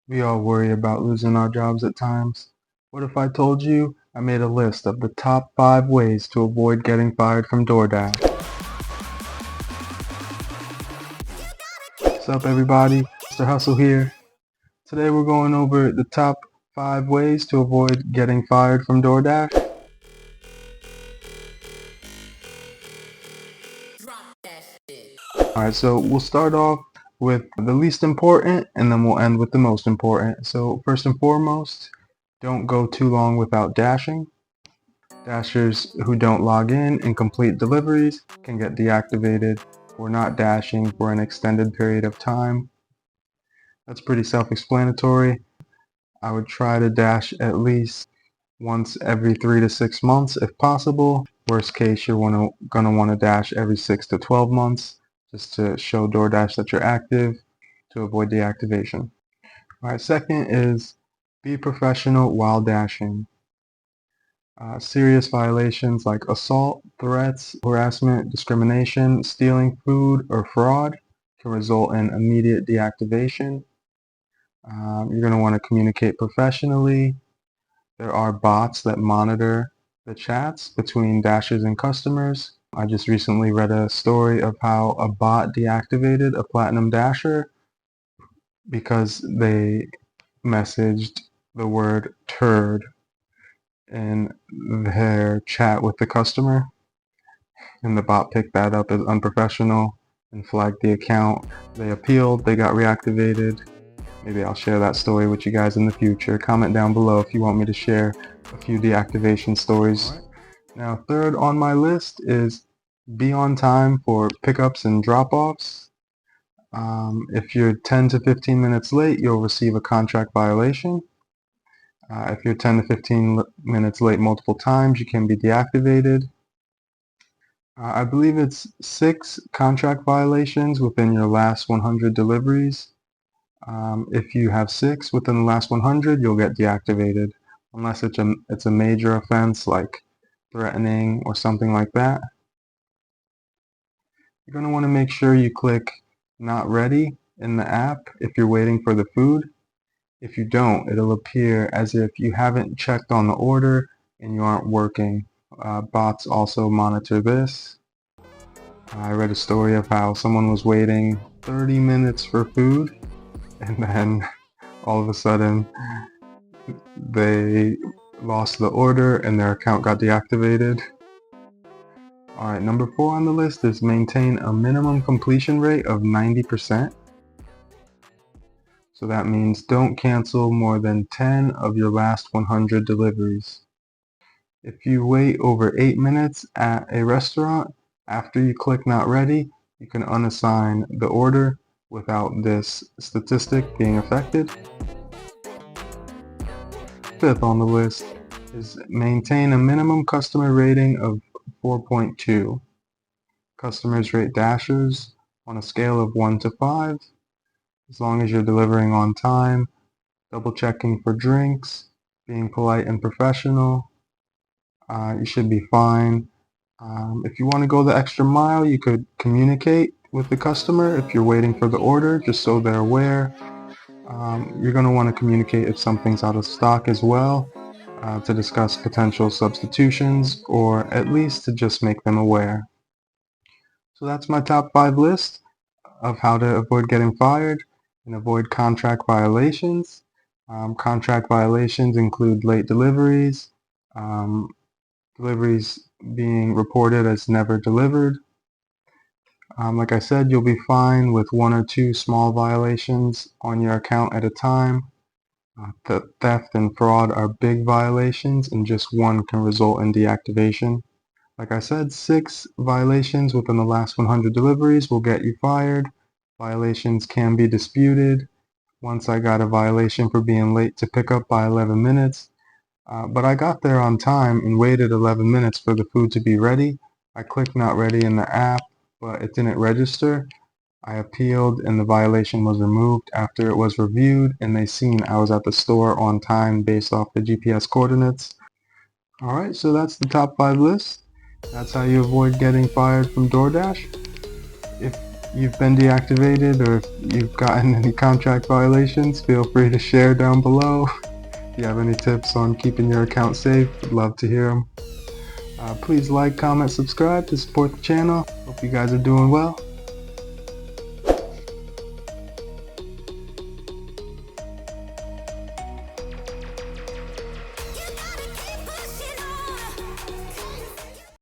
We all worry about losing our jobs at times. What if I told you I made a list of the top 5 ways to avoid getting fired from DoorDash? What's up everybody? Mr. Hustle here. Today we're going over the top 5 ways to avoid getting fired from DoorDash. Alright, so we'll start off with the least important and then we'll end with the most important. So first and foremost, don't go too long without dashing. Dashers who don't log in and complete deliveries can get deactivated for not dashing for an extended period of time. That's pretty self-explanatory. I would try to dash at least once every 3 to 6 months if possible. Worst case, you're gonna want to dash every 6 to 12 months just to show DoorDash that you're active to avoid deactivation. Alright, second is be professional while dashing. Serious violations like assault, threats, harassment, discrimination, stealing food, or fraud can result in immediate deactivation. You're going to want to communicate professionally. There are bots that monitor the chats between dashers and customers. I just recently read a story of how a bot deactivated a platinum dasher because they messaged the word turd in their chat with the customer, and the bot picked that up as unprofessional and flagged the account. They appealed, they got reactivated. Maybe I'll share that story with you guys in the future. Comment down below if you want me to share a few deactivation stories. Right. Now, third on my list is be on time for pickups and drop-offs. If you're 10 to 15 minutes late, you'll receive a contract violation. If you're 10 to 15 minutes late multiple times, you can be deactivated. I believe it's 6 contract violations within your last 100 deliveries. If you have 6 within the last 100, you'll get deactivated, unless it's a major offense like threatening or something like that. You're going to want to make sure you click Not Ready in the app if you're waiting for the food. If you don't, it'll appear as if you haven't checked on the order and you aren't working. Bots also monitor this. I read a story of how someone was waiting 30 minutes for food and then all of a sudden they lost the order and their account got deactivated. Alright, number 4 on the list is maintain a minimum completion rate of 90%. So that means don't cancel more than 10 of your last 100 deliveries. If you wait over 8 minutes at a restaurant, after you click Not Ready, you can unassign the order without this statistic being affected. Fifth on the list is maintain a minimum customer rating of 4.2. Customers rate Dashers on a scale of 1 to 5. As long as you're delivering on time, double checking for drinks, being polite and professional, you should be fine. If you want to go the extra mile, you could communicate with the customer if you're waiting for the order, just so they're aware. You're going to want to communicate if something's out of stock as well, to discuss potential substitutions, or at least to just make them aware. So that's my top 5 list of how to avoid getting fired and avoid contract violations. Contract violations include late deliveries, deliveries being reported as never delivered. Like I said, you'll be fine with 1 or 2 small violations on your account at a time. The theft and fraud are big violations, and just 1 can result in deactivation. Like I said, 6 violations within the last 100 deliveries will get you fired. Violations can be disputed. Once I got a violation for being late to pick up by 11 minutes, but I got there on time and waited 11 minutes for the food to be ready. I clicked Not Ready in the app, but it didn't register. I appealed and the violation was removed after it was reviewed and they seen I was at the store on time based off the GPS coordinates. Alright, so that's the top 5 list. That's how you avoid getting fired from DoorDash. If you've been deactivated or if you've gotten any contract violations, feel free to share down below. If you have any tips on keeping your account safe, I'd love to hear them. Please like, comment, subscribe to support the channel. Hope you guys are doing well.